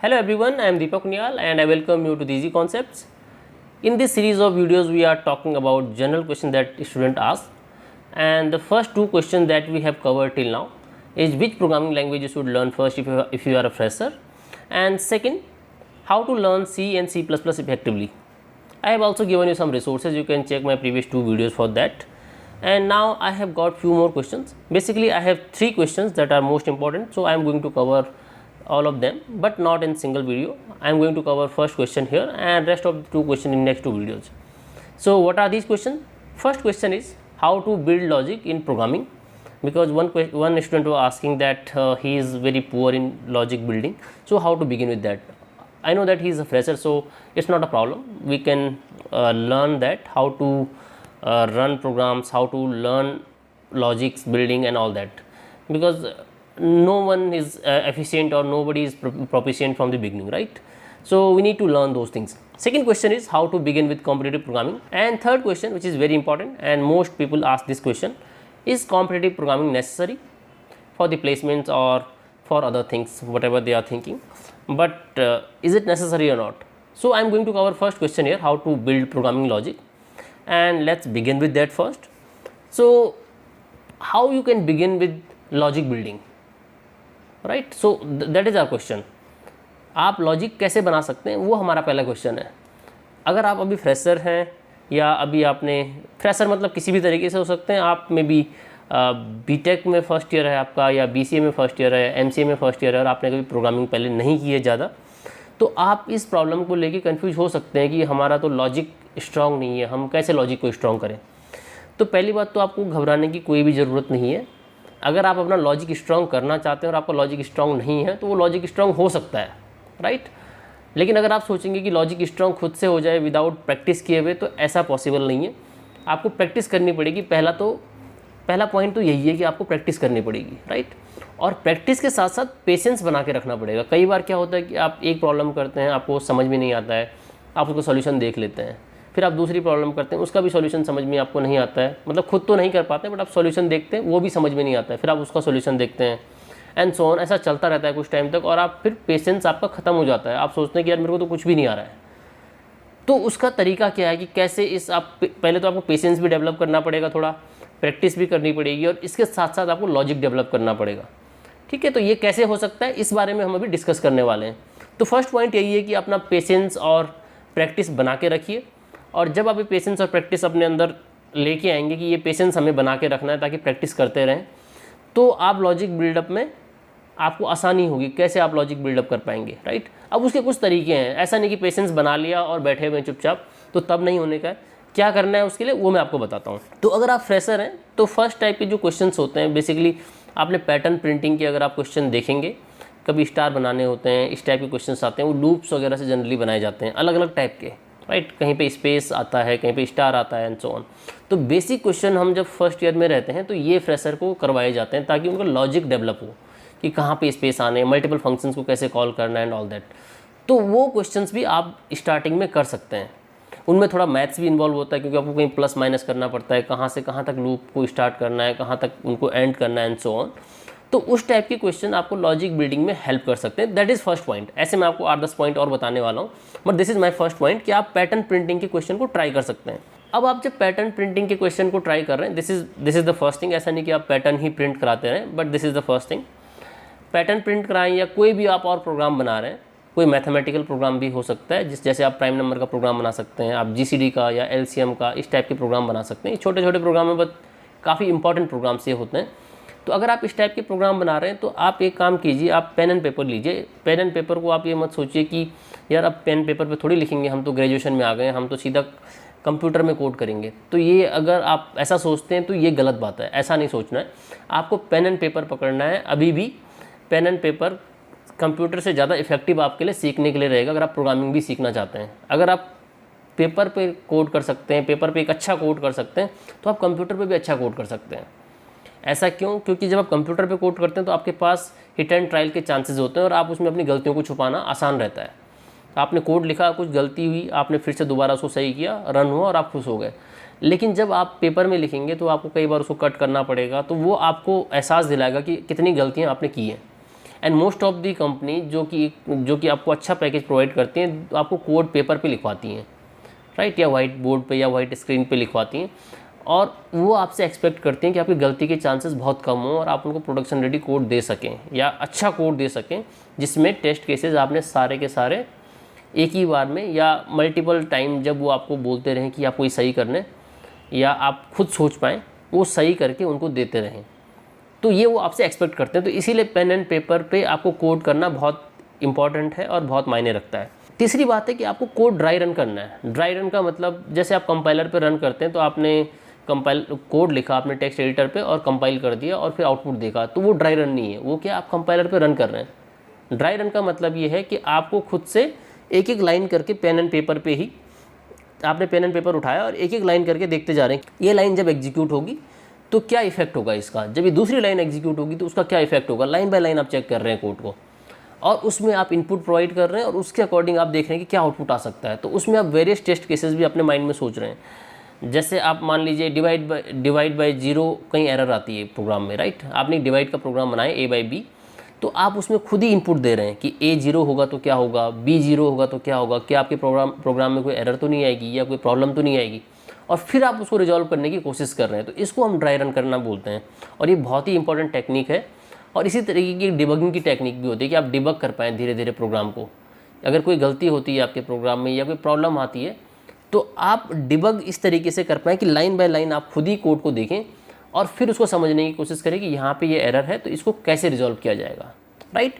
Hello everyone, I am Deepak Niyal and I welcome you to the Easy Concepts. In this series of videos, we are talking about general questions that student ask, and the first two questions that we have covered till now is which programming language you should learn first if you are a fresher, and second, how to learn C and C++ effectively. I have also given you some resources, you can check my previous two videos for that. And now I have got few more questions. Basically I have three questions that are most important, so I am going to cover all of them but not in single video. I am going to cover first question here and rest of the two questions in next two videos. So what are these questions? First question is how to build logic in programming, because one student was asking that he is very poor in logic building, so how to begin with that. I know that he is a fresher, so it's not a problem. We can learn that how to run programs, how to learn logics building and all that, because no one is efficient or nobody is proficient from the beginning, right? So we need to learn those things. Second question is how to begin with competitive programming, and third question, which is very important and most people ask this question, is competitive programming necessary for the placements or for other things, whatever they are thinking, but is it necessary or not? So I am going to cover first question here, how to build programming logic, and let's begin with that first. So how you can begin with logic building, right? So that is our question. आप logic कैसे बना सकते हैं, वो हमारा पहला question है. अगर आप अभी फ्रेशर हैं या अभी आपने, फ्रेशर मतलब किसी भी तरीके से हो सकते हैं, आप में भी बीटेक में फर्स्ट ईयर है आपका या बीसीए में फर्स्ट ईयर है, एमसीए में फर्स्ट ईयर है और आपने कभी प्रोग्रामिंग पहले नहीं की है ज़्यादा, तो आप इस प्रॉब्लम को लेके कंफ्यूज हो सकते हैं कि हमारा तो लॉजिक स्ट्रांग नहीं है, हम कैसे लॉजिक को स्ट्रांग करें. तो पहली बात तो आपको घबराने की कोई भी ज़रूरत नहीं है. अगर आप अपना लॉजिक स्ट्रांग करना चाहते हैं और आपका लॉजिक स्ट्रांग नहीं है तो वो लॉजिक स्ट्रांग हो सकता है, राइट. लेकिन अगर आप सोचेंगे कि लॉजिक स्ट्रांग खुद से हो जाए विदाउट प्रैक्टिस किए हुए, तो ऐसा पॉसिबल नहीं है. आपको प्रैक्टिस करनी पड़ेगी. पहला पॉइंट तो यही है कि आपको प्रैक्टिस करनी पड़ेगी, राइट. और प्रैक्टिस के साथ साथ पेशेंस बना के रखना पड़ेगा. कई बार क्या होता है कि आप एक प्रॉब्लम करते हैं, आपको समझ में नहीं आता है, आप उसका सॉल्यूशन देख लेते हैं, फिर आप दूसरी प्रॉब्लम करते हैं, उसका भी सॉल्यूशन समझ में आपको नहीं आता है, मतलब खुद तो नहीं कर पाते बट आप सॉल्यूशन देखते हैं, वो भी समझ में नहीं आता है, फिर आप उसका सॉल्यूशन देखते हैं एंड सो ऑन. ऐसा चलता रहता है कुछ टाइम तक और आप फिर पेशेंस आपका ख़त्म हो जाता है. आप सोचते हैं कि यार मेरे को तो कुछ भी नहीं आ रहा है. तो उसका तरीका क्या है कि कैसे आप पहले तो आपको पेशेंस भी डेवलप करना पड़ेगा, थोड़ा प्रैक्टिस भी करनी पड़ेगी और इसके साथ साथ आपको लॉजिक डेवलप करना पड़ेगा, ठीक है. तो ये कैसे हो सकता है, इस बारे में हम अभी डिस्कस करने वाले हैं. तो फर्स्ट पॉइंट यही है कि अपना पेशेंस और प्रैक्टिस बना के रखिए. और जब आप ये पेशेंस और प्रैक्टिस अपने अंदर लेके आएंगे कि ये पेशेंस हमें बना के रखना है ताकि प्रैक्टिस करते रहें, तो आप लॉजिक बिल्डअप में आपको आसानी होगी. कैसे आप लॉजिक बिल्डअप कर पाएंगे, राइट. अब उसके कुछ तरीके हैं. ऐसा नहीं कि पेशेंस बना लिया और बैठे हुए चुपचाप, तो तब नहीं होने का है. क्या करना है उसके लिए वो मैं आपको बताता हूँ. तो अगर आप फ्रेशर हैं तो फर्स्ट टाइप के जो क्वेश्चंस होते हैं, बेसिकली आपने पैटर्न प्रिंटिंग के अगर आप क्वेश्चन देखेंगे, कभी स्टार बनाने होते हैं, इस टाइप के क्वेश्चंस आते हैं. वो लूप्स वगैरह से जनरली बनाए जाते हैं, अलग अलग टाइप के, राइट. कहीं पे स्पेस आता है, कहीं पे स्टार आता है एंड सो ऑन. तो बेसिक क्वेश्चन हम जब फर्स्ट ईयर में रहते हैं तो ये फ्रेशर को करवाए जाते हैं ताकि उनका लॉजिक डेवलप हो कि कहाँ पे स्पेस आने, मल्टीपल फंक्शंस को कैसे कॉल करना एंड ऑल दैट. तो वो क्वेश्चंस भी आप स्टार्टिंग में कर सकते हैं. उनमें थोड़ा मैथ्स भी इन्वॉल्व होता है क्योंकि आपको कहीं प्लस माइनस करना पड़ता है, कहाँ से कहाँ तक लूप को स्टार्ट करना है, कहाँ तक उनको एंड करना है एंड सो ऑन. तो उस टाइप के क्वेश्चन आपको लॉजिक बिल्डिंग में हेल्प कर सकते हैं. That is first point. ऐसे मैं आपको 8-10 पॉइंट और बताने वाला हूँ, but this is my first point कि आप पैटर्न प्रिंटिंग के क्वेश्चन को ट्राई कर सकते हैं. अब आप जब पैटर्न प्रिंटिंग के क्वेश्चन को ट्राई कर रहे हैं, this is the first thing. ऐसा नहीं कि आप पैटर्न ही प्रिंट कराते रहें, but this is the first thing. Pattern print कराएं या कोई भी आप और प्रोग्राम बना रहे हैं, कोई मैथमेटिकल प्रोग्राम भी हो सकता है, जैसे आप प्राइम नंबर का प्रोग्राम बना सकते हैं, आप जीसीडी का या एलसीएम का, इस टाइप के प्रोग्राम बना सकते हैं. छोटे छोटे प्रोग्राम में बट काफ़ी इंपॉर्टेंट प्रोग्राम से होते हैं. तो अगर आप इस टाइप के प्रोग्राम बना रहे हैं तो आप एक काम कीजिए, आप पेन एंड पेपर लीजिए. पेन एंड पेपर को आप ये मत सोचिए कि यार अब पेन पेपर पे थोड़ी लिखेंगे, हम तो ग्रेजुएशन में आ गए, हम तो सीधा कंप्यूटर में कोड करेंगे. तो ये अगर आप ऐसा सोचते हैं तो ये गलत बात है. ऐसा नहीं सोचना है. आपको पेन एंड पेपर पकड़ना है. अभी भी पेन एंड पेपर कंप्यूटर से ज़्यादा इफेक्टिव आपके लिए सीखने के लिए रहेगा अगर आप प्रोग्रामिंग भी सीखना चाहते हैं. अगर आप पेपर पे कोड कर सकते हैं, पेपर पे एक अच्छा कोड कर सकते हैं, तो आप कंप्यूटर पे भी अच्छा कोड कर सकते हैं. ऐसा क्यों? क्योंकि जब आप कंप्यूटर पे कोड करते हैं तो आपके पास हिट एंड ट्रायल के चांसेस होते हैं और आप उसमें अपनी गलतियों को छुपाना आसान रहता है. आपने कोड लिखा, कुछ गलती हुई, आपने फिर से दोबारा उसको सही किया, रन हुआ और आप खुश हो गए. लेकिन जब आप पेपर में लिखेंगे तो आपको कई बार उसको कट करना पड़ेगा, तो वो आपको एहसास दिलाएगा कि कितनी गलतियाँ आपने की हैं. And most of the company जो कि आपको अच्छा पैकेज प्रोवाइड करती हैं, आपको कोड पेपर पे लिखवाती हैं, राइट, या वाइट बोर्ड पे या वाइट स्क्रीन पे लिखवाती हैं, और वो आपसे एक्सपेक्ट करती हैं कि आपकी गलती के चांसेस बहुत कम हों और आप उनको प्रोडक्शन रेडी कोड दे सकें या अच्छा कोड दे सकें, जिसमें टेस्ट केसेस आपने सारे के सारे एक ही बार में या मल्टीपल टाइम जब वो आपको बोलते रहें कि आपको ये सही करने या आप खुद सोच पाएँ, वो सही करके उनको देते रहें। तो ये वो आपसे एक्सपेक्ट करते हैं। तो इसीलिए पेन एंड पेपर पे आपको कोड करना बहुत इंपॉर्टेंट है और बहुत मायने रखता है। तीसरी बात है कि आपको कोड ड्राई रन करना है। ड्राई रन का मतलब जैसे आप कंपाइलर पे रन करते हैं तो आपने कोड लिखा आपने टेक्स्ट एडिटर पे और कंपाइल कर दिया और फिर आउटपुट देखा, तो वो ड्राई रन नहीं है, वो क्या आप कंपाइलर पे रन कर रहे हैं। ड्राई रन का मतलब ये है कि आपको खुद से एक एक लाइन करके पेन एंड पेपर पे ही आपने पेन एंड पेपर उठाया और एक एक लाइन करके देखते जा रहे हैं, ये लाइन जब एग्जीक्यूट होगी तो क्या इफेक्ट होगा इसका, जब ये दूसरी लाइन एग्जीक्यूट होगी तो उसका क्या इफेक्ट होगा। लाइन बाय लाइन आप चेक कर रहे हैं कोड को और उसमें आप इनपुट प्रोवाइड कर रहे हैं और उसके अकॉर्डिंग आप देख रहे हैं कि क्या आउटपुट आ सकता है। तो उसमें आप वेरियस टेस्ट केसेस भी अपने माइंड में सोच रहे हैं। जैसे आप मान लीजिए डिवाइड बाय जीरो कहीं एरर आती है प्रोग्राम में, राइट, आपने एक डिवाइड का प्रोग्राम बनाया A बाई B, तो आप उसमें खुद ही इनपुट दे रहे हैं कि A 0 होगा तो क्या होगा, B 0 होगा तो क्या होगा, क्या आपके प्रोग्राम में कोई एरर तो नहीं आएगी या कोई प्रॉब्लम तो नहीं आएगी, और फिर आप उसको रिजॉल्व करने की कोशिश कर रहे हैं। तो इसको हम ड्राई रन करना बोलते हैं और ये बहुत ही इंपॉर्टेंट टेक्निक है। और इसी तरीके की डिबगिंग की टेक्निक भी होती है कि आप डिबग कर पाएँ धीरे धीरे प्रोग्राम को। अगर कोई गलती होती है आपके प्रोग्राम में या कोई प्रॉब्लम आती है तो आप डिबग इस तरीके से कर पाएँ कि लाइन बाय लाइन आप खुद ही कोड को देखें और फिर उसको समझने की कोशिश करें कि यहाँ पे ये एरर है तो इसको कैसे रिजॉल्व किया जाएगा, राइट।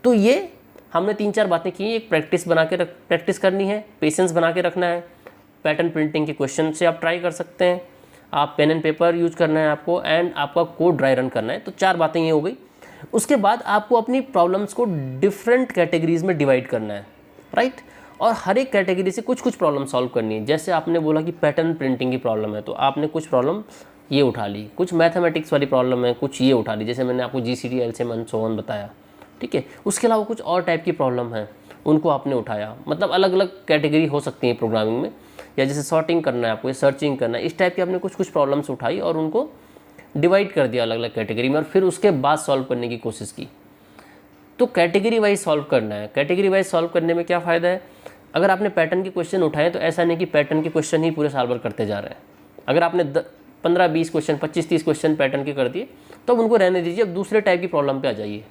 तो ये हमने 3-4 बातें की। एक प्रैक्टिस करनी है, पेशेंस बना के रखना है, पैटर्न प्रिंटिंग के क्वेश्चन से आप ट्राई कर सकते हैं, आप पेन एंड पेपर यूज करना है आपको, एंड आपका कोड ड्राई रन करना है। तो 4 बातें ये हो गई। उसके बाद आपको अपनी प्रॉब्लम्स को डिफरेंट कैटेगरीज में डिवाइड करना है, राइट, और हर एक कैटेगरी से कुछ प्रॉब्लम सॉल्व करनी है। जैसे आपने बोला कि पैटर्न प्रिंटिंग की प्रॉब्लम है तो आपने कुछ प्रॉब्लम ये उठा ली, कुछ मैथमेटिक्स वाली प्रॉब्लम है, कुछ ये उठा ली, जैसे मैंने आपको GCD LCM and so on बताया, ठीक है। उसके अलावा कुछ और टाइप की प्रॉब्लम है, उनको आपने उठाया। मतलब अलग अलग कैटेगरी हो सकती है प्रोग्रामिंग में, या जैसे सॉर्टिंग करना है आपको, सर्चिंग करना है, इस टाइप की आपने कुछ प्रॉब्लम्स उठाई और उनको डिवाइड कर दिया अलग अलग कैटेगरी में और फिर उसके बाद सॉल्व करने की कोशिश की। तो कैटेगरी वाइज सॉल्व करना है। कैटेगरी वाइज सॉल्व करने में क्या फ़ायदा है, अगर आपने पैटर्न के क्वेश्चन उठाए तो ऐसा नहीं कि पैटर्न के क्वेश्चन ही पूरे साल भर करते जा रहे हैं। अगर आपने 15-20 क्वेश्चन, 25-30 क्वेश्चन पैटर्न के कर दिए तो अब उनको रहने दीजिए, अब दूसरे टाइप की प्रॉब्लम पे आ जाइए।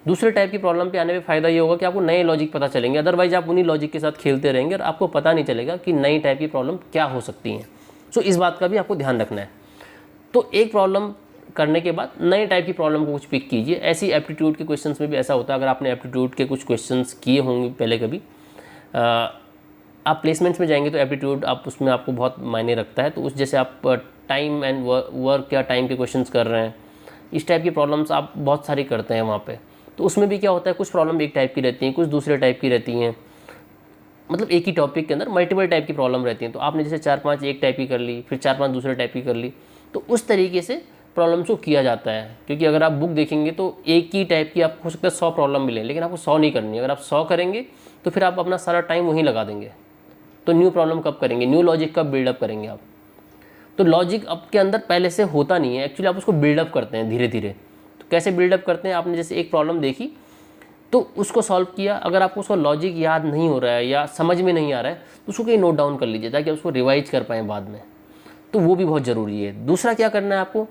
दूसरे टाइप की प्रॉब्लम पे आने में फ़ायदा ये होगा कि आपको नए लॉजिक पता चलेंगे, अदरवाइज आप उन्हीं लॉजिक के साथ खेलते रहेंगे और आपको पता नहीं चलेगा कि नई टाइप की प्रॉब्लम क्या हो सकती हैं। सो इस बात का भी आपको ध्यान रखना है। तो एक प्रॉब्लम करने के बाद नए टाइप की प्रॉब्लम को कुछ पिक कीजिए। ऐसी एप्टीट्यूड के क्वेश्चंस में भी ऐसा होता है, अगर आपने एप्टीट्यूड के कुछ क्वेश्चंस किए होंगे पहले कभी, आप प्लेसमेंट्स में जाएंगे तो एप्टीट्यूड आप उसमें आपको बहुत मायने रखता है। तो उस जैसे आप टाइम एंड वर्क या टाइम के क्वेश्चंस कर रहे हैं, इस टाइप की प्रॉब्लम्स आप बहुत सारी करते हैं वहाँ पे। तो उसमें भी क्या होता है, कुछ प्रॉब्लम एक टाइप की रहती हैं, कुछ दूसरे टाइप की रहती हैं, मतलब एक ही टॉपिक के अंदर मल्टीपल टाइप की प्रॉब्लम रहती हैं। तो आपने जैसे 4-5 एक टाइप की कर ली, फिर 4-5 दूसरे टाइप की कर ली, तो उस तरीके से प्रॉब्लम्स को किया जाता है। क्योंकि अगर आप बुक देखेंगे तो एक ही टाइप की आपको हो सकता है 100 प्रॉब्लम मिले, लेकिन आपको 100 नहीं करनी है। अगर आप 100 करेंगे तो फिर आप अपना सारा टाइम वहीं लगा देंगे। तो न्यू प्रॉब्लम कब करेंगे, न्यू लॉजिक कब बिल्डअप करेंगे आप। तो लॉजिक आपके अंदर पहले से होता नहीं है, एक्चुअली आप उसको बिल्डअप करते हैं धीरे धीरे। तो कैसे बिल्डअप करते हैं, आपने जैसे एक प्रॉब्लम देखी तो उसको सॉल्व किया, अगर आपको उसका लॉजिक याद नहीं हो रहा है या समझ में नहीं आ रहा है तो उसको कहीं नोट डाउन कर लीजिए ताकि उसको रिवाइज कर पाएँ बाद में। तो वो भी बहुत ज़रूरी है। दूसरा क्या करना है आपको,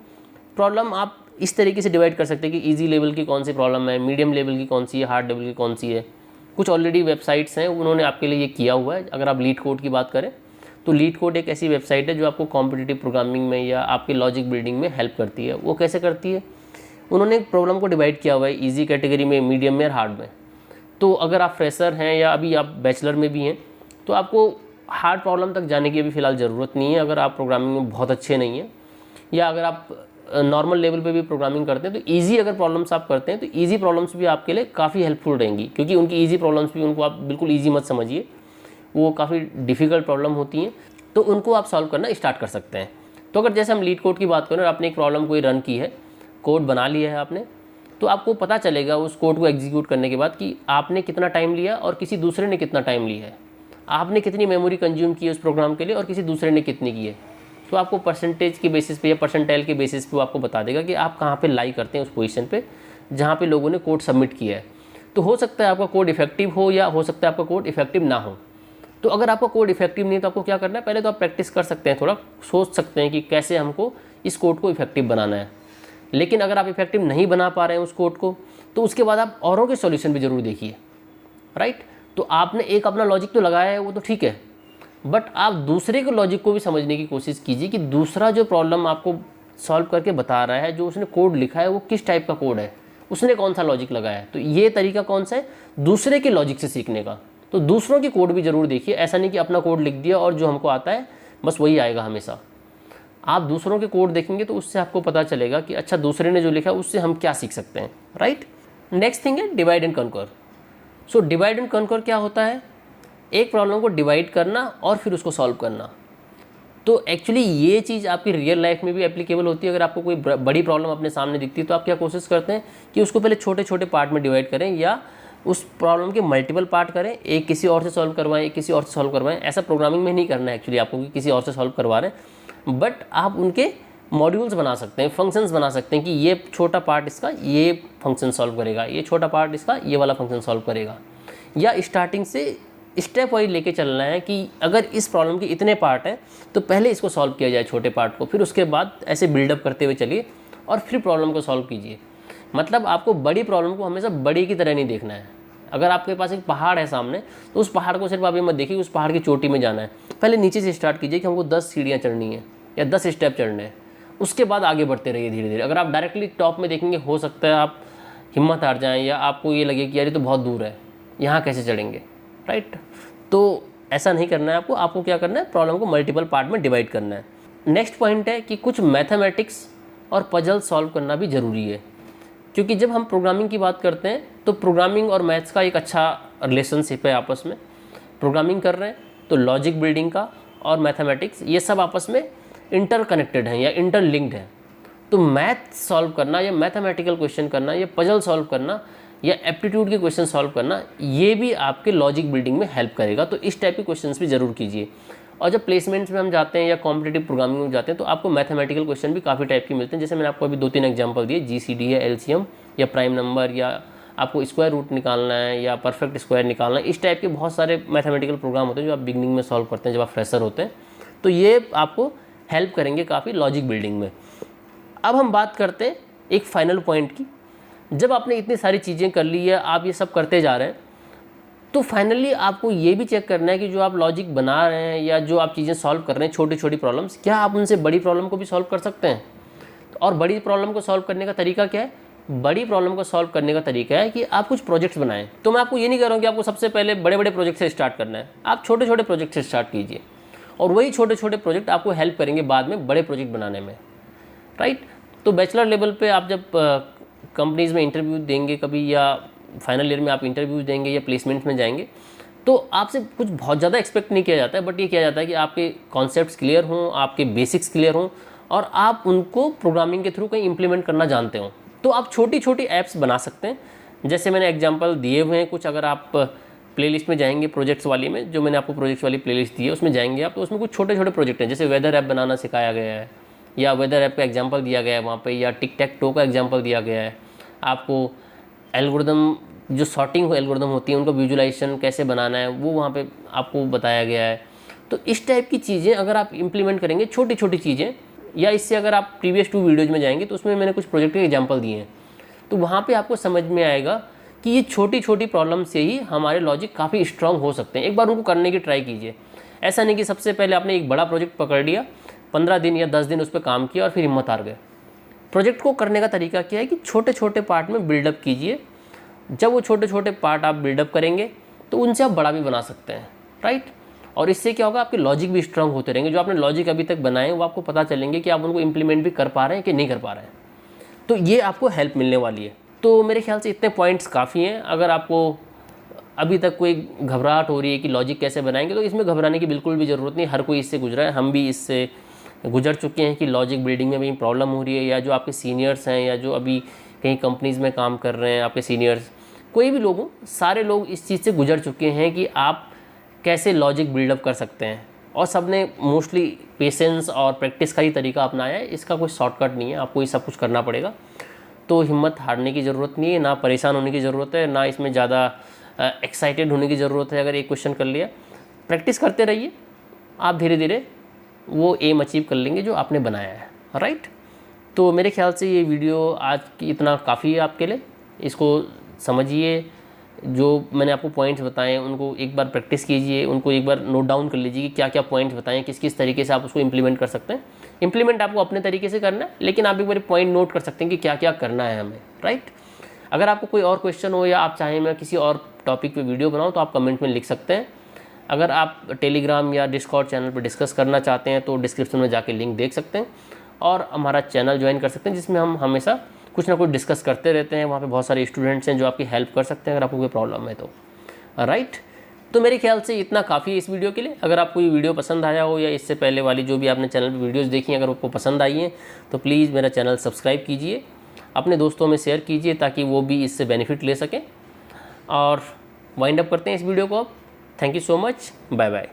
प्रॉब्लम आप इस तरीके से डिवाइड कर सकते हैं कि ईजी लेवल की कौन सी प्रॉब्लम है, मीडियम लेवल की कौन सी है, हार्ड लेवल की कौन सी है। कुछ ऑलरेडी वेबसाइट्स हैं उन्होंने आपके लिए ये किया हुआ है। अगर आप लीड कोड की बात करें तो लीड कोड एक ऐसी वेबसाइट है जो आपको कॉम्पिटिटिव प्रोग्रामिंग में या आपके लॉजिक बिल्डिंग में हेल्प करती है। वो कैसे करती है, उन्होंने एक प्रॉब्लम को डिवाइड किया हुआ है ईजी कैटेगरी में, मीडियम में और हार्ड में। तो अगर आप फ्रेशर हैं या अभी आप बैचलर में भी हैं तो आपको हार्ड प्रॉब्लम तक जाने की अभी फ़िलहाल ज़रूरत नहीं है। अगर आप प्रोग्रामिंग में बहुत अच्छे नहीं हैं या अगर आप नॉर्मल लेवल पे भी प्रोग्रामिंग करते हैं तो इजी अगर प्रॉब्लम्स आप करते हैं तो इजी प्रॉब्लम्स भी आपके लिए काफ़ी हेल्पफुल रहेंगी। क्योंकि उनकी इजी प्रॉब्लम्स भी, उनको आप बिल्कुल इजी मत समझिए, वो काफ़ी डिफ़िकल्ट प्रॉब्लम होती हैं, तो उनको आप सॉल्व करना स्टार्ट कर सकते हैं। तो अगर जैसे हम लीड कोड की बात करें और आपने एक प्रॉब्लम कोई रन की है, कोड बना लिया है आपने, तो आपको पता चलेगा उस कोड को एग्जीक्यूट करने के बाद कि आपने कितना टाइम लिया और किसी दूसरे ने कितना टाइम लिया है, आपने कितनी मेमोरी कंज्यूम की है उस प्रोग्राम के लिए और किसी दूसरे ने कितनी की है। तो आपको परसेंटेज के बेसिस पे या परसेंटाइल के बेसिस पे वो आपको बता देगा कि आप कहाँ पे लाई करते हैं उस पोजीशन पे जहाँ पे लोगों ने कोड सबमिट किया है। तो हो सकता है आपका कोड इफेक्टिव हो या हो सकता है आपका कोड इफेक्टिव ना हो। तो अगर आपका कोड इफेक्टिव नहीं है तो आपको क्या करना है, पहले तो आप प्रैक्टिस कर सकते हैं, थोड़ा सोच सकते हैं कि कैसे हमको इस कोड को इफेक्टिव बनाना है। लेकिन अगर आप इफेक्टिव नहीं बना पा रहे हैं उस कोड को, तो उसके बाद आप औरों के सॉल्यूशन भी ज़रूर देखिए, राइट। तो आपने एक अपना लॉजिक तो लगाया है, वो तो ठीक है, बट आप दूसरे के लॉजिक को भी समझने की कोशिश कीजिए कि दूसरा जो प्रॉब्लम आपको सॉल्व करके बता रहा है, जो उसने कोड लिखा है वो किस टाइप का कोड है, उसने कौन सा लॉजिक लगाया है। तो ये तरीका कौन सा है, दूसरे के लॉजिक से सीखने का। तो दूसरों की कोड भी ज़रूर देखिए, ऐसा नहीं कि अपना कोड लिख दिया और जो हमको आता है बस वही आएगा हमेशा। आप दूसरों के कोड देखेंगे तो उससे आपको पता चलेगा कि अच्छा दूसरे ने जो लिखा है उससे हम क्या सीख सकते हैं, राइट। नेक्स्ट थिंग है divide and conquer. So divide and conquer क्या होता है, एक प्रॉब्लम को डिवाइड करना और फिर उसको सॉल्व करना। तो एक्चुअली ये चीज़ आपकी रियल लाइफ में भी एप्लीकेबल होती है। अगर आपको कोई बड़ी प्रॉब्लम अपने सामने दिखती है तो आप क्या कोशिश करते हैं कि उसको पहले छोटे छोटे पार्ट में डिवाइड करें या उस प्रॉब्लम के मल्टीपल पार्ट करें, एक किसी और से सॉल्व करवाएं, एक किसी और से सॉल्व करवाएं। ऐसा प्रोग्रामिंग में नहीं करना है एक्चुअली आपको कि किसी और से सॉल्व करवा रहे हैं, बट आप उनके मॉड्यूल्स बना सकते हैं, फंक्शंस बना सकते हैं कि ये छोटा पार्ट इसका ये फंक्शन सॉल्व करेगा, ये छोटा पार्ट इसका ये वाला फंक्शन सॉल्व करेगा। या स्टार्टिंग से स्टेप वाइज लेके चलना है कि अगर इस प्रॉब्लम के इतने पार्ट हैं तो पहले इसको सॉल्व किया जाए छोटे पार्ट को, फिर उसके बाद ऐसे बिल्डअप करते हुए चलिए और फिर प्रॉब्लम को सॉल्व कीजिए। मतलब आपको बड़ी प्रॉब्लम को हमेशा बड़ी की तरह नहीं देखना है। अगर आपके पास एक पहाड़ है सामने तो उस पहाड़ को सिर्फ आप ये मत देखिए उस पहाड़ की चोटी में जाना है, पहले नीचे से स्टार्ट कीजिए कि हमको 10 सीढ़ियाँ चढ़नी है या 10 स्टेप चढ़ने हैं, उसके बाद आगे बढ़ते रहिए धीरे धीरे। अगर आप डायरेक्टली टॉप में देखेंगे हो सकता है आप हिम्मत हार जाएँ या आपको ये लगे कि यार ये तो बहुत दूर है, यहाँ कैसे चढ़ेंगे, राइट। तो ऐसा नहीं करना है आपको क्या करना है, प्रॉब्लम को मल्टीपल पार्ट में डिवाइड करना है। नेक्स्ट पॉइंट है कि कुछ मैथमेटिक्स और पजल सॉल्व करना भी ज़रूरी है, क्योंकि जब हम प्रोग्रामिंग की बात करते हैं तो प्रोग्रामिंग और मैथ्स का एक अच्छा रिलेशनशिप है आपस में। प्रोग्रामिंग कर रहे हैं तो लॉजिक बिल्डिंग का और मैथमेटिक्स ये सब आपस में इंटरकनेक्टेड हैं या इंटरलिंक्ड हैं। तो मैथ सॉल्व करना या मैथमेटिकल क्वेश्चन करना या पजल सॉल्व करना या एप्टीट्यूड के क्वेश्चन सॉल्व करना, ये भी आपके लॉजिक बिल्डिंग में हेल्प करेगा। तो इस टाइप के क्वेश्चंस भी ज़रूर कीजिए। और जब प्लेसमेंट्स में हम जाते हैं या कॉम्पिटिटिव प्रोग्रामिंग में जाते हैं तो आपको मैथमेटिकल क्वेश्चन भी काफ़ी टाइप के मिलते हैं। जैसे मैंने आपको अभी 2-3 एग्जांपल दिए, जीसीडी या एलसीएम या प्राइम नंबर या आपको स्क्वायर रूट निकालना है या परफेक्ट स्क्वायर निकालना है। इस टाइप के बहुत सारे मैथमेटिकल प्रोग्राम होते हैं जो आप बिगनिंग में सॉल्व करते हैं जब आप फ्रेशर होते हैं। तो ये आपको हेल्प करेंगे काफ़ी लॉजिक बिल्डिंग में। अब हम बात करते हैं एक फाइनल पॉइंट की। जब आपने इतनी सारी चीज़ें कर ली है, आप ये सब करते जा रहे हैं, तो फाइनली आपको ये भी चेक करना है कि जो आप लॉजिक बना रहे हैं या जो आप चीज़ें सॉल्व कर रहे हैं छोटी छोटी प्रॉब्लम्स, क्या आप उनसे बड़ी प्रॉब्लम को भी सॉल्व कर सकते हैं। और बड़ी प्रॉब्लम को सॉल्व करने का तरीका क्या है, बड़ी प्रॉब्लम को सॉल्व करने का तरीका है कि आप कुछ प्रोजेक्ट्स बनाएं। तो मैं आपको ये नहीं कह रहा हूँ कि आपको सबसे पहले बड़े बड़े प्रोजेक्ट से स्टार्ट करना है, आप छोटे छोटे प्रोजेक्ट से स्टार्ट कीजिए और वही छोटे छोटे प्रोजेक्ट आपको हेल्प करेंगे बाद में बड़े प्रोजेक्ट बनाने में, राइट। तो बैचलर लेवल पे आप जब कंपनीज़ में इंटरव्यू देंगे कभी या फाइनल ईयर में आप इंटरव्यू देंगे या प्लेसमेंट में जाएंगे, तो आपसे कुछ बहुत ज़्यादा एक्सपेक्ट नहीं किया जाता है, बट ये किया जाता है कि आपके कॉन्सेप्ट्स क्लियर हों, आपके बेसिक्स क्लियर हों और आप उनको प्रोग्रामिंग के थ्रू कहीं इंप्लीमेंट करना जानते हो। तो आप छोटी छोटी ऐप्स बना सकते हैं, जैसे मैंने एग्जांपल दिए हुए हैं कुछ। अगर आप प्लेलिस्ट में जाएंगे प्रोजेक्ट्स वाली में, जो मैंने आपको प्रोजेक्ट्स वाली प्लेलिस्ट दी है उसमें जाएंगे आप, तो उसमें कुछ छोटे छोटे प्रोजेक्ट हैं। जैसे वेदर ऐप बनाना सिखाया गया है या वेदर ऐप का एग्जांपल दिया गया है वहाँ पे, या टिक टैक टो का एग्जांपल दिया गया है। आपको एल्गोरिदम, जो सॉर्टिंग एल्गोरिदम होती है उनको विजुलाइजेशन कैसे बनाना है वो वहाँ पे आपको बताया गया है। तो इस टाइप की चीज़ें अगर आप इम्प्लीमेंट करेंगे, छोटी छोटी चीज़ें, या इससे अगर आप प्रीवियस 2 वीडियोज़ में जाएंगे तो उसमें मैंने कुछ प्रोजेक्ट के एग्जाम्पल दिए हैं, तो वहाँ पर आपको समझ में आएगा कि ये छोटी छोटी प्रॉब्लम से ही हमारे लॉजिक काफ़ी स्ट्रॉन्ग हो सकते हैं। एक बार उनको करने की ट्राई कीजिए। ऐसा नहीं कि सबसे पहले आपने एक बड़ा प्रोजेक्ट पकड़ लिया, 15 दिन या 10 दिन उस पर काम किया और फिर हिम्मत हार गए। प्रोजेक्ट को करने का तरीका क्या है कि छोटे छोटे पार्ट में बिल्डअप कीजिए। जब वो छोटे छोटे पार्ट आप बिल्डअप करेंगे तो उनसे आप बड़ा भी बना सकते हैं, राइट। और इससे क्या होगा, आपके लॉजिक भी स्ट्रांग होते रहेंगे। जो आपने लॉजिक अभी तक बनाए वो आपको पता चलेंगे कि आप उनको इंप्लीमेंट भी कर पा रहे हैं कि नहीं कर पा रहे हैं। तो ये आपको हेल्प मिलने वाली है। तो मेरे ख्याल से इतने पॉइंट्स काफ़ी हैं। अगर आपको अभी तक कोई घबराहट हो रही है कि लॉजिक कैसे बनाएंगे, तो इसमें घबराने की बिल्कुल भी ज़रूरत नहीं। हर कोई इससे गुजरा है, हम भी इससे गुजर चुके हैं कि लॉजिक बिल्डिंग में भी प्रॉब्लम हो रही है, या जो आपके सीनियर्स हैं या जो अभी कहीं कंपनीज़ में काम कर रहे हैं आपके सीनियर्स, कोई भी लोग हो, सारे लोग इस चीज़ से गुजर चुके हैं कि आप कैसे लॉजिक बिल्डअप कर सकते हैं। और सब ने मोस्टली पेशेंस और प्रैक्टिस का ही तरीका अपनाया है। इसका कोई शॉर्टकट नहीं है, आपको ये सब कुछ करना पड़ेगा। तो हिम्मत हारने की ज़रूरत नहीं है, ना परेशान होने की ज़रूरत है, ना इसमें ज़्यादा एक्साइटेड होने की ज़रूरत है। अगर एक क्वेश्चन कर लिया, प्रैक्टिस करते रहिए, आप धीरे धीरे वो एम अचीव कर लेंगे जो आपने बनाया है, राइट। तो मेरे ख्याल से ये वीडियो आज की इतना काफ़ी है आपके लिए। इसको समझिए, जो मैंने आपको पॉइंट्स बताए उनको एक बार प्रैक्टिस कीजिए, उनको एक बार नोट डाउन कर लीजिए कि क्या क्या पॉइंट्स बताएं, किस किस तरीके से आप उसको इम्प्लीमेंट कर सकते हैं। इम्प्लीमेंट आपको अपने तरीके से करना है, लेकिन आप एक बार पॉइंट नोट कर सकते हैं कि क्या क्या करना है हमें, राइट। अगर आपको कोई और क्वेश्चन हो या आप चाहें मैं किसी और टॉपिक पे वीडियो बनाऊं तो आप कमेंट में लिख सकते हैं। अगर आप टेलीग्राम या डिस्कॉर्ड चैनल पर डिस्कस करना चाहते हैं तो डिस्क्रिप्शन में जाके लिंक देख सकते हैं, और हमारा चैनल ज्वाइन कर सकते हैं जिसमें हम हमेशा कुछ ना कुछ डिस्कस करते रहते हैं। वहाँ पे बहुत सारे स्टूडेंट्स हैं जो आपकी हेल्प कर सकते हैं अगर आपको कोई प्रॉब्लम है तो, राइट। तो मेरे ख्याल से इतना काफ़ी है इस वीडियो के लिए। अगर आपको ये वीडियो पसंद आया हो या इससे पहले वाली जो भी आपने चैनल पर वीडियोज़ देखी हैं अगर आपको पसंद आई हैं तो प्लीज़ मेरा चैनल सब्सक्राइब कीजिए, अपने दोस्तों में शेयर कीजिए ताकि वो भी इससे बेनिफिट ले सकें। और वाइंड अप करते हैं इस वीडियो को अब। Thank you so much, bye bye.